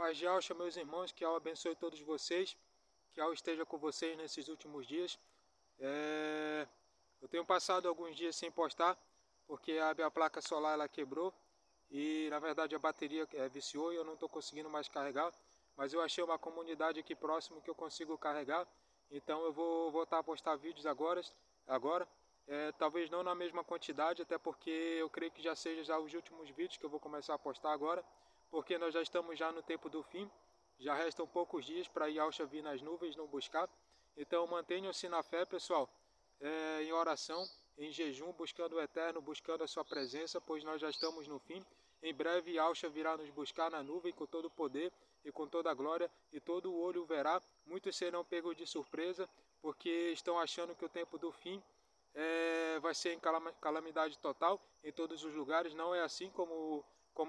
Paz de Alxa, meus irmãos, que Al abençoe todos vocês, que Al esteja com vocês nesses últimos dias. Eu tenho passado alguns dias sem postar, porque a minha placa solar ela quebrou e na verdade a bateria viciou e eu não estou conseguindo mais carregar. Mas eu achei uma comunidade aqui próximo que eu consigo carregar, então eu vou voltar a postar vídeos agora. Talvez não na mesma quantidade, até porque eu creio que já seja já os últimos vídeos que eu vou começar a postar agora, porque nós já estamos já no tempo do fim, já restam poucos dias para Yahshua vir nas nuvens nos buscar. Então mantenham-se na fé, pessoal, em oração, em jejum, buscando o Eterno, buscando a sua presença, pois nós já estamos no fim. Em breve Yahshua virá nos buscar na nuvem com todo o poder e com toda a glória, e todo o olho verá. Muitos serão pegos de surpresa, porque estão achando que o tempo do fim vai ser em calamidade total em todos os lugares. Não é assim como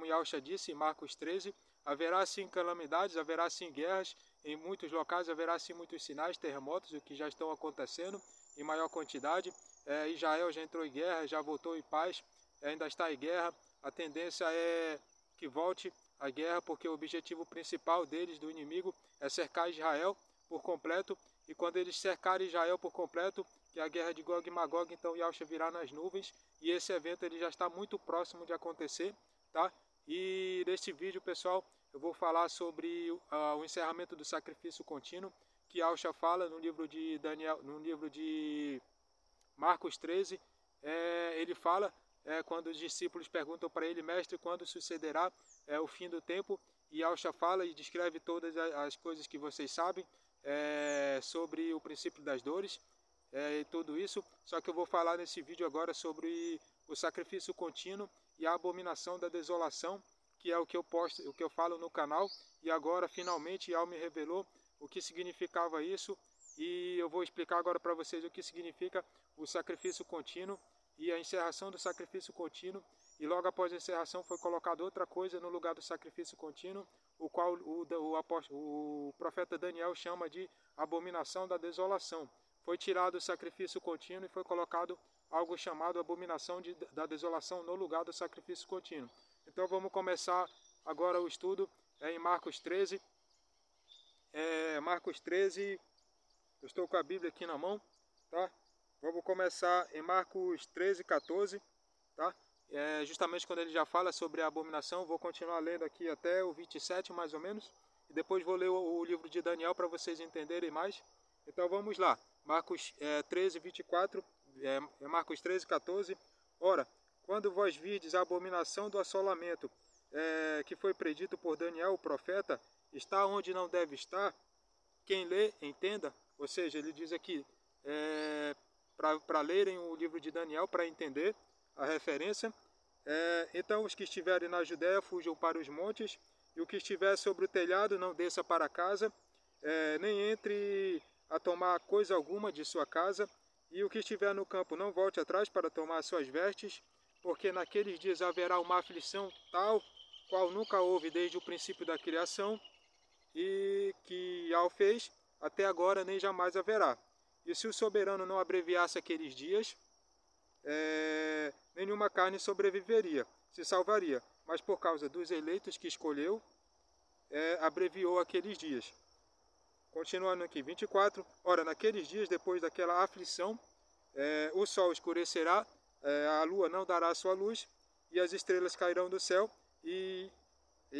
Yahshua disse em Marcos 13, haverá sim calamidades, haverá sim guerras, em muitos locais haverá sim muitos sinais, terremotos, o que já estão acontecendo em maior quantidade. Israel já entrou em guerra, já voltou em paz, ainda está em guerra. A tendência é que volte a guerra, porque o objetivo principal deles, do inimigo, é cercar Israel por completo. E quando eles cercarem Israel por completo, que é a guerra de Gog e Magog, então Yahshua virá nas nuvens, e esse evento ele já está muito próximo de acontecer, tá? E neste vídeo, pessoal, eu vou falar sobre o encerramento do sacrifício contínuo, que Yahshua fala no livro de Daniel, no livro de Marcos 13, ele fala, quando os discípulos perguntam para ele, mestre, quando sucederá o fim do tempo, e Yahshua fala e descreve todas as coisas que vocês sabem sobre o princípio das dores, e tudo isso. Só que eu vou falar nesse vídeo agora sobre o sacrifício contínuo e a abominação da desolação, que é o que eu posto, o que eu falo no canal, e agora finalmente Yahweh me revelou o que significava isso, e eu vou explicar agora para vocês o que significa o sacrifício contínuo e a encerração do sacrifício contínuo. E logo após a encerração foi colocada outra coisa no lugar do sacrifício contínuo, o qual o profeta Daniel chama de abominação da desolação. Foi tirado o sacrifício contínuo e foi colocado algo chamado abominação da desolação no lugar do sacrifício contínuo. Então vamos começar agora o estudo em Marcos 13. Marcos 13, eu estou com a Bíblia aqui na mão, tá? Vamos começar em Marcos 13, 14, tá? Justamente quando ele já fala sobre a abominação, vou continuar lendo aqui até o 27 mais ou menos, e depois vou ler o livro de Daniel para vocês entenderem mais. Então vamos lá, Marcos 13, 24, Marcos 13, 14. Ora, quando vós virdes a abominação do assolamento, que foi predito por Daniel, o profeta, está onde não deve estar, quem lê, entenda. Ou seja, ele diz aqui, para lerem o livro de Daniel, para entender a referência. Então os que estiverem na Judéia fujam para os montes, e o que estiver sobre o telhado não desça para casa, nem entre a tomar coisa alguma de sua casa, e o que estiver no campo não volte atrás para tomar suas vestes, porque naqueles dias haverá uma aflição tal, qual nunca houve desde o princípio da criação, e que Yahweh fez, até agora nem jamais haverá. E se o soberano não abreviasse aqueles dias, nenhuma carne sobreviveria, se salvaria, mas por causa dos eleitos que escolheu, abreviou aqueles dias. Continuando aqui, 24. Ora, naqueles dias, depois daquela aflição, o sol escurecerá, a lua não dará sua luz, e as estrelas cairão do céu, e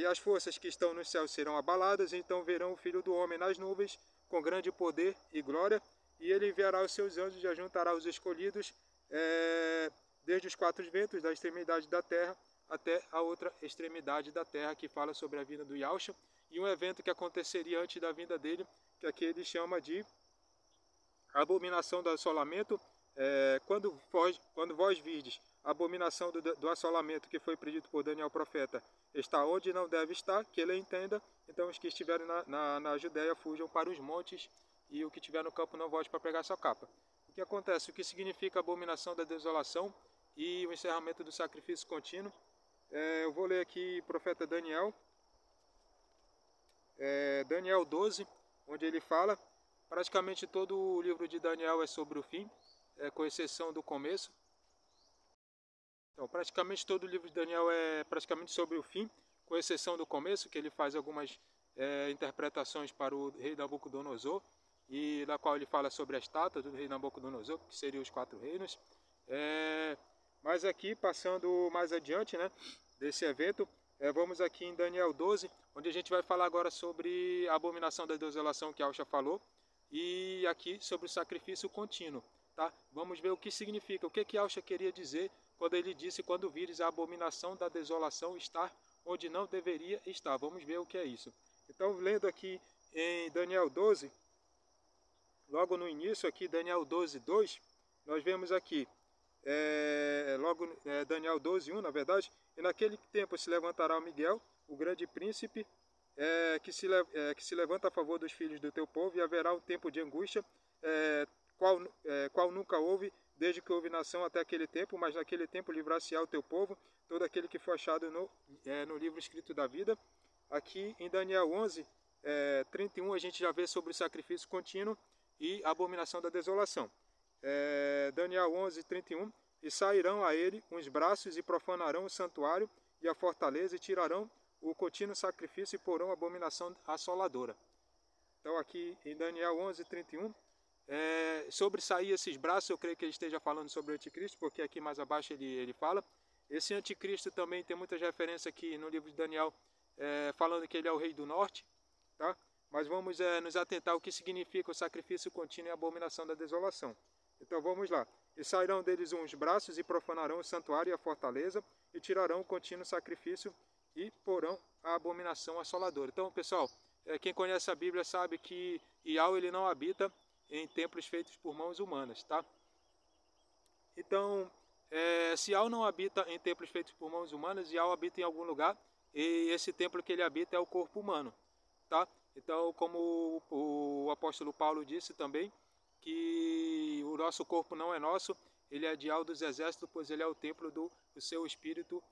as forças que estão no céu serão abaladas. Então verão o Filho do Homem nas nuvens, com grande poder e glória, e ele enviará os seus anjos e ajuntará os escolhidos, desde os quatro ventos, da extremidade da terra até a outra extremidade da terra, que fala sobre a vinda do Yahshua, e um evento que aconteceria antes da vinda dele, que aqui ele chama de abominação do assolamento. Quando vós virdes a abominação do assolamento que foi predito por Daniel profeta, está onde não deve estar, que ele entenda. Então os que estiverem na Judéia fujam para os montes, e o que estiver no campo não volte para pegar sua capa. O que acontece? O que significa a abominação da desolação e o encerramento do sacrifício contínuo? Eu vou ler aqui o profeta Daniel, Daniel 12, onde ele fala. Praticamente todo o livro de Daniel é sobre o fim, com exceção do começo. Então, praticamente todo o livro de Daniel é praticamente sobre o fim, com exceção do começo, que ele faz algumas interpretações para o rei Nabucodonosor, e na qual ele fala sobre a estátua do rei Nabucodonosor, que seriam os 4 reinos. Mas aqui, passando mais adiante, né, desse evento, vamos aqui em Daniel 12, onde a gente vai falar agora sobre a abominação da desolação que Alcha falou, e aqui sobre o sacrifício contínuo. Tá? Vamos ver o que significa, o que Alcha queria dizer quando ele disse: quando vires a abominação da desolação estar onde não deveria estar. Vamos ver o que é isso. Então, lendo aqui em Daniel 12, logo no início aqui, Daniel 12, 2, nós vemos aqui, Daniel 12, 1, na verdade: e naquele tempo se levantará o Miguel, o grande príncipe, que se levanta a favor dos filhos do teu povo, e haverá um tempo de angústia, qual nunca houve, desde que houve nação até aquele tempo, mas naquele tempo livrar-se-á o teu povo, todo aquele que for achado no livro escrito da vida. Aqui em Daniel 11, 31, a gente já vê sobre o sacrifício contínuo e a abominação da desolação. Daniel 11, 31, e sairão a ele uns braços e profanarão o santuário e a fortaleza, e tirarão o contínuo sacrifício e porão a abominação assoladora. Então aqui em Daniel 11, 31, sobre sair esses braços, eu creio que ele esteja falando sobre o anticristo, porque aqui mais abaixo ele fala. Esse anticristo também tem muitas referências aqui no livro de Daniel, falando que ele é o rei do norte, tá? Mas vamos nos atentar ao que significa o sacrifício contínuo e a abominação da desolação. Então vamos lá. E sairão deles uns braços e profanarão o santuário e a fortaleza, e tirarão o contínuo sacrifício e porão a abominação assoladora. Então, pessoal, quem conhece a Bíblia sabe que Iau ele não habita em templos feitos por mãos humanas, tá? Então, se Iau não habita em templos feitos por mãos humanas, Iau habita em algum lugar, e esse templo que ele habita é o corpo humano, tá? Então, como o apóstolo Paulo disse também, que o nosso corpo não é nosso, ele é de Iau dos exércitos, pois ele é o templo do seu Espírito,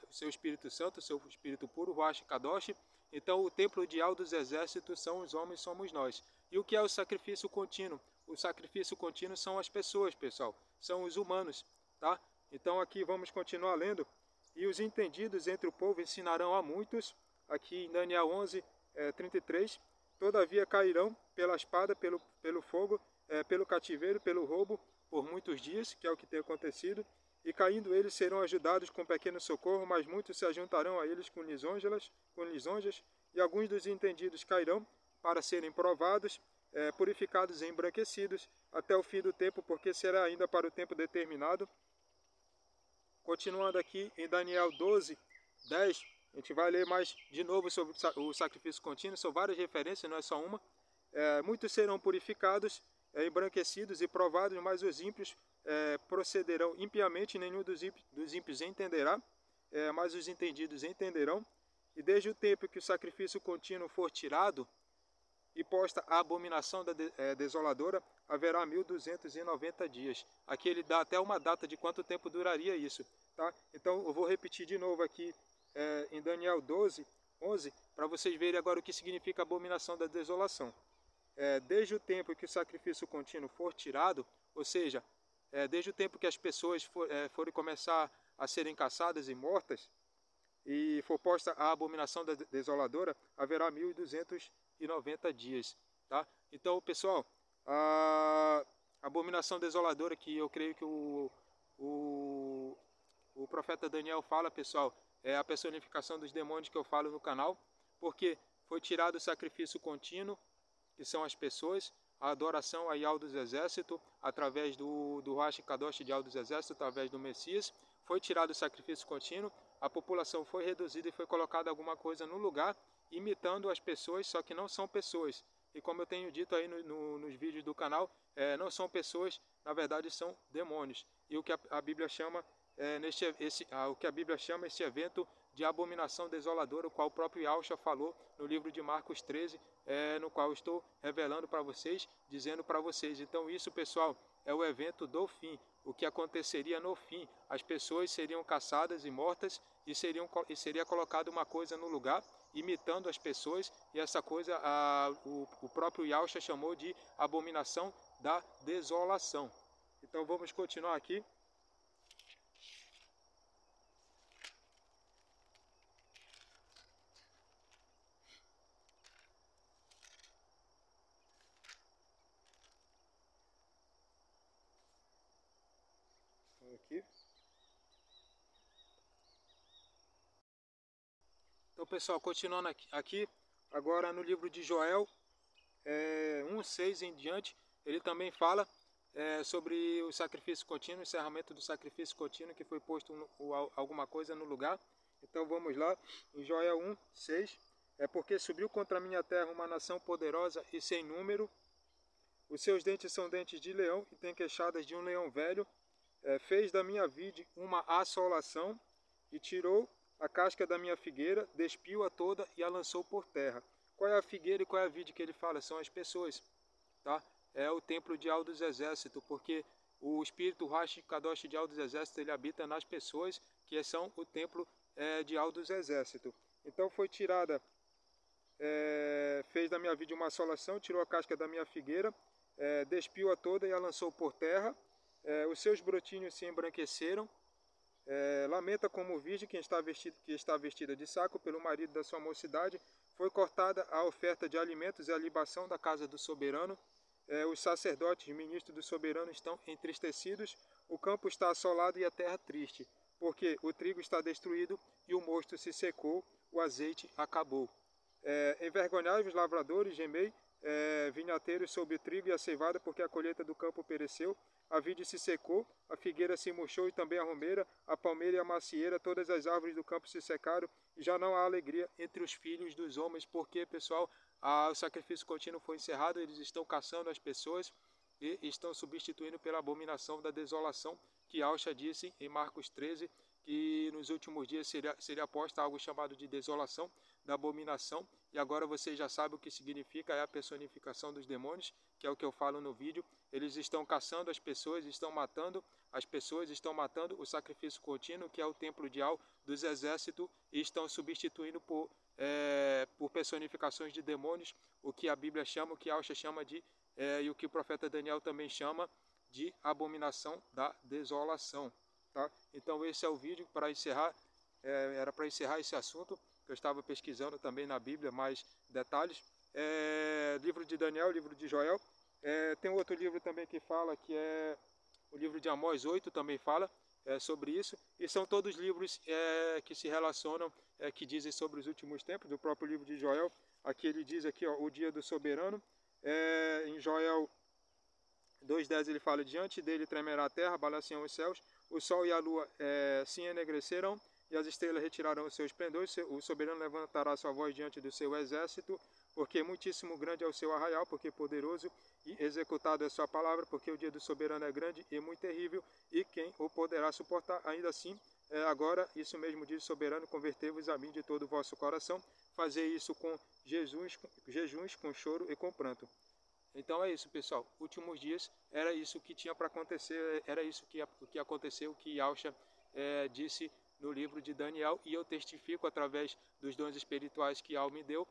o seu Espírito Santo, o seu Espírito puro, Ruach Kadosh. Então, o templo de Iau dos exércitos são os homens, somos nós. E o que é o sacrifício contínuo? O sacrifício contínuo são as pessoas, pessoal, são os humanos, tá? Então, aqui vamos continuar lendo. E os entendidos entre o povo ensinarão a muitos, aqui em Daniel 11, 33, todavia cairão pela espada, pelo fogo, pelo cativeiro, pelo roubo, por muitos dias, que é o que tem acontecido, e caindo eles serão ajudados com pequeno socorro, mas muitos se ajuntarão a eles com lisonjas, e alguns dos entendidos cairão para serem provados, purificados e embranquecidos, até o fim do tempo, porque será ainda para o tempo determinado. Continuando aqui em Daniel 12, 10, a gente vai ler mais de novo sobre o sacrifício contínuo, são várias referências, não é só uma. Muitos serão purificados, embranquecidos e provados, mas os ímpios procederão impiamente, nenhum dos ímpios entenderá, mas os entendidos entenderão. E desde o tempo que o sacrifício contínuo for tirado e posta a abominação da desoladora, haverá 1290 dias. Aqui ele dá até uma data de quanto tempo duraria isso, tá? Então eu vou repetir de novo aqui em Daniel 12, 11, para vocês verem agora o que significa a abominação da desolação. Desde o tempo que o sacrifício contínuo for tirado, ou seja, desde o tempo que as pessoas forem começar a serem caçadas e mortas, e for posta a abominação da desoladora, haverá 1290 dias, tá? Então, pessoal, a abominação desoladora, que eu creio que o profeta Daniel fala, pessoal, é a personificação dos demônios que eu falo no canal, porque foi tirado o sacrifício contínuo, que são as pessoas, a adoração a Iau dos exércitos, através do Ruach Kadosh de Iau dos exércitos, através do Messias, foi tirado o sacrifício contínuo, a população foi reduzida e foi colocada alguma coisa no lugar, imitando as pessoas, só que não são pessoas. E como eu tenho dito aí nos vídeos do canal, não são pessoas, na verdade são demônios. E o que a Bíblia chama, o que a Bíblia chama esse evento de abominação desoladora, o qual o próprio Yahshua falou no livro de Marcos 13, no qual eu estou revelando para vocês, dizendo para vocês. Então isso, pessoal, é o evento do fim, o que aconteceria no fim. As pessoas seriam caçadas e mortas, e seria colocada uma coisa no lugar, imitando as pessoas, e essa coisa o próprio Yahshua chamou de abominação da desolação. Então vamos continuar aqui. aqui. Então, pessoal, continuando aqui, agora no livro de Joel 1:6 em diante, ele também fala sobre o sacrifício contínuo, o encerramento do sacrifício contínuo, que foi posto alguma coisa no lugar. Então vamos lá, em Joel 1:6, porque subiu contra a minha terra uma nação poderosa e sem número, os seus dentes são dentes de leão e tem queixadas de um leão velho, fez da minha vide uma assolação e tirou a casca da minha figueira, despiu-a toda e a lançou por terra. Qual é a figueira e qual é a vide que ele fala? São as pessoas, tá? É o templo de Al dos Exércitos, porque o espírito Rashi Kadosh de Al dos Exércitos, ele habita nas pessoas, que são o templo de Al dos Exércitos. Então foi tirada, fez da minha vide uma assolação, tirou a casca da minha figueira, despiu-a toda e a lançou por terra, os seus brotinhos se embranqueceram, lamenta como virgem que está vestida de saco pelo marido da sua mocidade, foi cortada a oferta de alimentos e a libação da casa do soberano, os sacerdotes, ministros do soberano estão entristecidos, o campo está assolado e a terra triste, porque o trigo está destruído e o mosto se secou, o azeite acabou. Envergonhai-vos, lavradores, gemei, vinhateiros sobre o trigo e a cevada, porque a colheita do campo pereceu, a vide se secou, a figueira se murchou e também a romeira, a palmeira e a macieira, todas as árvores do campo se secaram, e já não há alegria entre os filhos dos homens, porque, pessoal, o sacrifício contínuo foi encerrado, eles estão caçando as pessoas e estão substituindo pela abominação da desolação, que Alcha disse em Marcos 13, que nos últimos dias seria posta algo chamado de desolação, da abominação, e agora vocês já sabem o que significa, é a personificação dos demônios, que é o que eu falo no vídeo. Eles estão caçando as pessoas, estão matando as pessoas, estão matando o sacrifício contínuo, que é o templo de Al dos Exércitos, e estão substituindo por personificações de demônios, o que a Bíblia chama, o que Alcha chama de, e o que o profeta Daniel também chama de abominação da desolação. Tá? Então esse é o vídeo para encerrar, era para encerrar esse assunto, que eu estava pesquisando também na Bíblia mais detalhes. Livro de Daniel, livro de Joel, tem outro livro também que fala, que é o livro de Amós 8, também fala sobre isso, e são todos livros que se relacionam, que dizem sobre os últimos tempos, do próprio livro de Joel. Aqui ele diz aqui, ó, o dia do soberano, em Joel 2:10 ele fala, diante dele tremerá a terra, balancearão os céus, o sol e a lua se enegrecerão, e as estrelas retirarão o seu esplendor, o soberano levantará sua voz diante do seu exército, porque muitíssimo grande é o seu arraial, porque poderoso e executado é a sua palavra, porque o dia do soberano é grande e muito terrível, e quem o poderá suportar? Ainda assim, agora, isso mesmo diz o soberano, convertei-vos a mim de todo o vosso coração, fazei isso com jejuns, com choro e com pranto. Então é isso, pessoal. Últimos dias era isso que tinha para acontecer, era isso que aconteceu, que Alcha disse no livro de Daniel, e eu testifico através dos dons espirituais que Al me deu,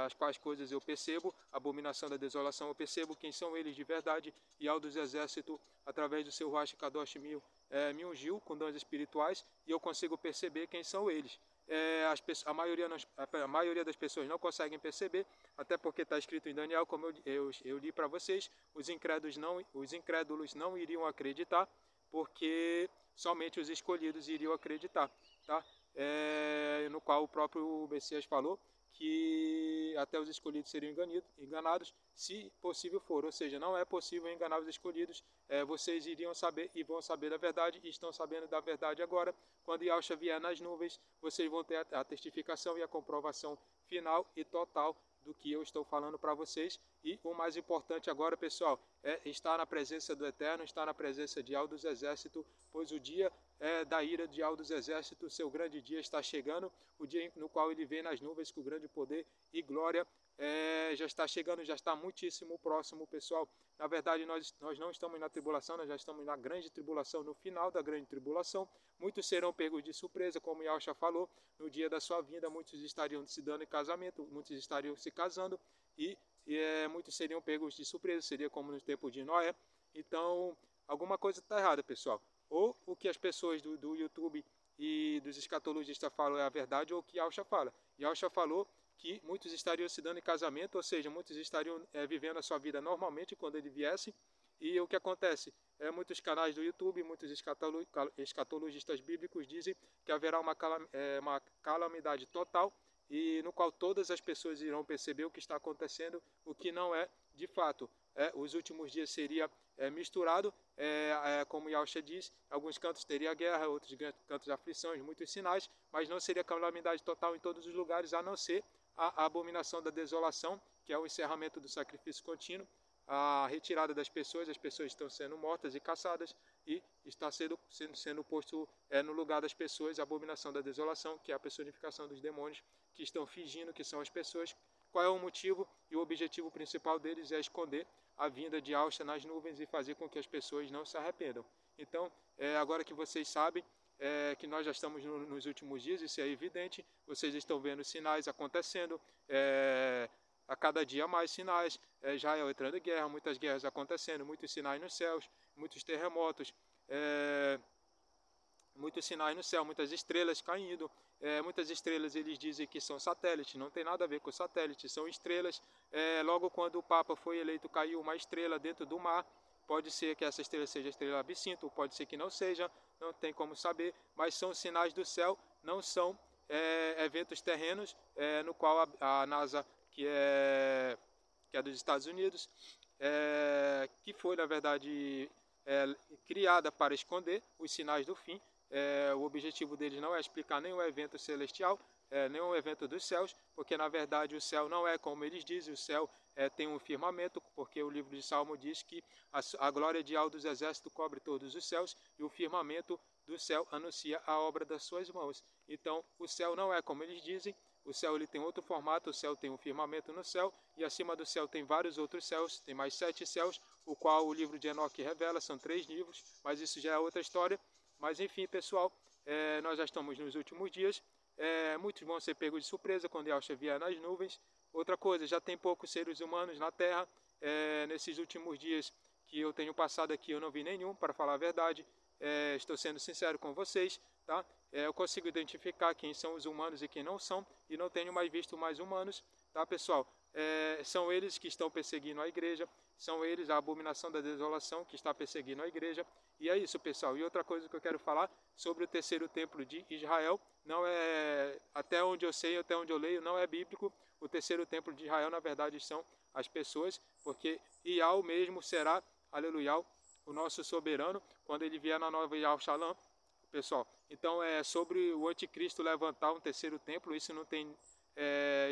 as quais coisas eu percebo, a abominação da desolação eu percebo quem são eles de verdade, e Al dos Exércitos, através do seu Rashi Kadosh me ungiu com dons espirituais, e eu consigo perceber quem são eles. A maioria das pessoas não conseguem perceber, até porque está escrito em Daniel, como eu li para vocês, os incrédulos não iriam acreditar, porque somente os escolhidos iriam acreditar, tá? No qual o próprio Messias falou que até os escolhidos seriam enganados, se possível for, ou seja, não é possível enganar os escolhidos, vocês iriam saber e vão saber da verdade, e estão sabendo da verdade agora. Quando Yahshua vier nas nuvens, vocês vão ter a testificação e a comprovação final e total do que eu estou falando para vocês. E o mais importante agora, pessoal, é estar na presença do Eterno, estar na presença de Al dos Exércitos, pois o dia da ira de Al dos Exércitos, seu grande dia está chegando, o dia no qual ele vem nas nuvens com grande poder e glória, já está chegando, já está muitíssimo próximo, pessoal. Na verdade, nós não estamos na tribulação, nós já estamos na grande tribulação, no final da grande tribulação. Muitos serão pegos de surpresa, como Yahshua falou, no dia da sua vinda, muitos estariam se dando em casamento, muitos estariam se casando, e muitos seriam pegos de surpresa, seria como no tempo de Noé. Então, alguma coisa está errada, pessoal. Ou o que as pessoas do YouTube e dos escatologistas falam é a verdade, ou o que Yahshua fala. Yahshua falou que muitos estariam se dando em casamento, ou seja, muitos estariam vivendo a sua vida normalmente quando ele viesse. E o que acontece? muitos canais do YouTube, muitos escatologistas bíblicos dizem que haverá uma calamidade total, e no qual todas as pessoas irão perceber o que está acontecendo, o que não é de fato. Os últimos dias seria misturado, como Yahushua diz, alguns cantos teria guerra, outros cantos de aflições, muitos sinais, mas não seria calamidade total em todos os lugares, a não ser a abominação da desolação, que é o encerramento do sacrifício contínuo, a retirada das pessoas, as pessoas estão sendo mortas e caçadas, e está sendo posto no lugar das pessoas a abominação da desolação, que é a personificação dos demônios que estão fingindo que são as pessoas. Qual é o motivo e o objetivo principal deles? É esconder a vinda de Yahushua nas nuvens e fazer com que as pessoas não se arrependam. Então, agora que vocês sabem que nós já estamos nos últimos dias, isso é evidente, vocês estão vendo sinais acontecendo, a cada dia mais sinais, Israel entrando em guerra, muitas guerras acontecendo, muitos sinais nos céus, muitos terremotos, muitos sinais no céu, muitas estrelas caindo. Muitas estrelas eles dizem que são satélites, não tem nada a ver com satélites, são estrelas. Logo quando o Papa foi eleito, caiu uma estrela dentro do mar. Pode ser que essa estrela seja a estrela Absinto, pode ser que não seja, não tem como saber, mas são sinais do céu, não são eventos terrenos, no qual a NASA, que é dos Estados Unidos, que foi, na verdade, criada para esconder os sinais do fim. O objetivo deles não é explicar nenhum evento celestial, nenhum evento dos céus, porque na verdade o céu não é como eles dizem, o céu tem um firmamento, porque o livro de Salmo diz que a glória de Yahweh dos exércitos cobre todos os céus, e o firmamento do céu anuncia a obra das suas mãos. Então o céu não é como eles dizem, o céu ele tem outro formato, o céu tem um firmamento no céu, e acima do céu tem vários outros céus, tem mais 7 céus, o qual o livro de Enoque revela, são 3 livros, mas isso já é outra história. Mas enfim, pessoal, nós já estamos nos últimos dias, muitos vão ser pegos de surpresa quando Yahushua vier nas nuvens. Outra coisa, já tem poucos seres humanos na Terra, nesses últimos dias que eu tenho passado aqui eu não vi nenhum, para falar a verdade, estou sendo sincero com vocês, tá? Eu consigo identificar quem são os humanos e quem não são, e não tenho mais visto mais humanos, tá, pessoal? São eles que estão perseguindo a igreja, são eles a abominação da desolação que está perseguindo a igreja, e é isso, pessoal. E outra coisa que eu quero falar sobre o terceiro templo de Israel, não é, até onde eu sei, até onde eu leio, não é bíblico. O terceiro templo de Israel, na verdade, são as pessoas, porque Iau mesmo será, aleluia, o nosso soberano, quando ele vier na nova Yahweh Shalom, pessoal. Então, sobre o anticristo levantar um terceiro templo, isso não tem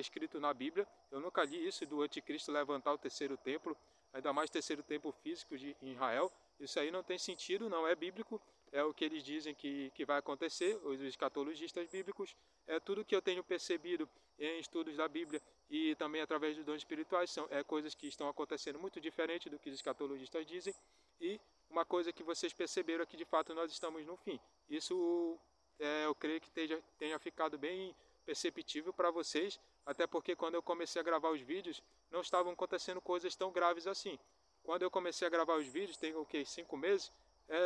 escrito na Bíblia. Eu nunca li isso do anticristo levantar o terceiro templo, ainda mais terceiro templo físico de Israel. Isso aí não tem sentido, não é bíblico. É o que eles dizem que vai acontecer, os escatologistas bíblicos. É tudo que eu tenho percebido em estudos da Bíblia e também através dos dons espirituais, são coisas que estão acontecendo muito diferente do que os escatologistas dizem. E uma coisa que vocês perceberam é que de fato nós estamos no fim. Isso eu creio que tenha ficado bem perceptível para vocês, até porque quando eu comecei a gravar os vídeos, não estavam acontecendo coisas tão graves assim. Quando eu comecei a gravar os vídeos, tem o que, 5 meses,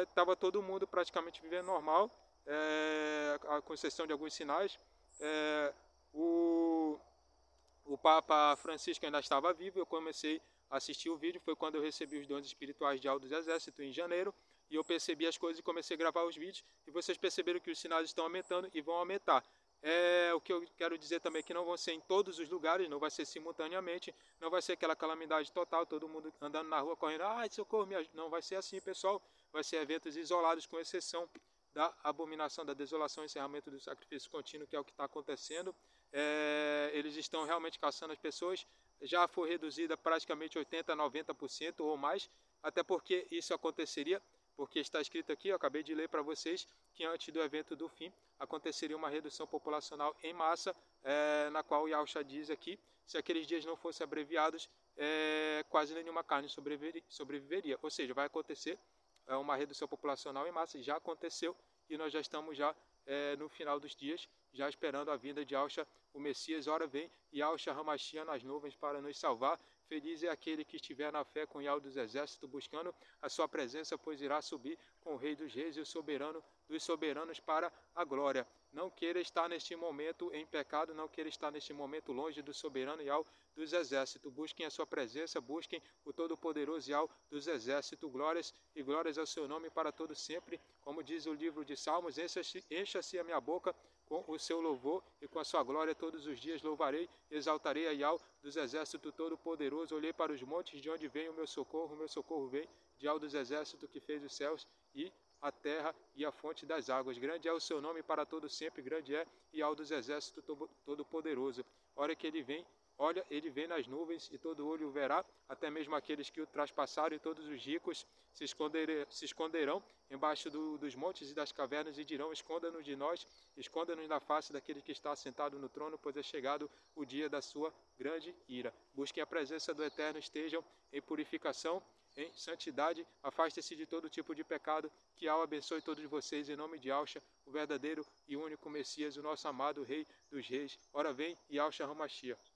estava todo mundo praticamente vivendo normal, com exceção de alguns sinais. O Papa Francisco ainda estava vivo, eu comecei a assistir o vídeo, foi quando eu recebi os dons espirituais de Yahweh dos Exércitos em janeiro, e eu percebi as coisas e comecei a gravar os vídeos, e vocês perceberam que os sinais estão aumentando e vão aumentar. O que eu quero dizer também é que não vão ser em todos os lugares, não vai ser simultaneamente, não vai ser aquela calamidade total, todo mundo andando na rua correndo, socorro, me ajuda. Não vai ser assim, pessoal, vai ser eventos isolados, com exceção da abominação, da desolação, encerramento do sacrifício contínuo, que é o que está acontecendo. Eles estão realmente caçando as pessoas, já foi reduzida praticamente 80% a 90% ou mais, até porque isso aconteceria, porque está escrito aqui, eu acabei de ler para vocês, que antes do evento do fim aconteceria uma redução populacional em massa, na qual o Yahushua diz aqui, se aqueles dias não fossem abreviados, quase nenhuma carne sobreviveria. Ou seja, vai acontecer uma redução populacional em massa, já aconteceu, e nós já estamos já no final dos dias, já esperando a vinda de Yahushua, o Messias, ora vem Yahushua HaMashiach nas nuvens para nos salvar. Feliz é aquele que estiver na fé com Yahweh dos exércitos, buscando a sua presença, pois irá subir com o Rei dos Reis e o soberano dos soberanos para a glória. Não queira estar neste momento em pecado, não queira estar neste momento longe do soberano Yahweh dos exércitos. Busquem a sua presença, busquem o todo-poderoso Yahweh dos exércitos. Glórias e glórias ao seu nome para todo sempre. Como diz o livro de Salmos, encha-se a minha boca com o seu louvor e com a sua glória todos os dias louvarei, exaltarei a Yahweh dos exércitos todo-poderoso. Olhei para os montes, de onde vem o meu socorro vem de Yahweh dos exércitos que fez os céus e a terra e a fonte das águas. Grande é o seu nome para todo sempre, grande é Yahweh dos exércitos todo-poderoso. Olha, ele vem nas nuvens e todo olho o verá, até mesmo aqueles que o traspassaram, e todos os ricos se esconderão embaixo dos montes e das cavernas e dirão: esconda-nos de nós, esconda-nos na face daquele que está sentado no trono, pois é chegado o dia da sua grande ira. Busquem a presença do Eterno, estejam em purificação, em santidade, afastem-se de todo tipo de pecado. Que Yahweh abençoe todos vocês em nome de Yahushua, o verdadeiro e único Messias, o nosso amado Rei dos Reis. Ora vem Yahushua HaMashiach.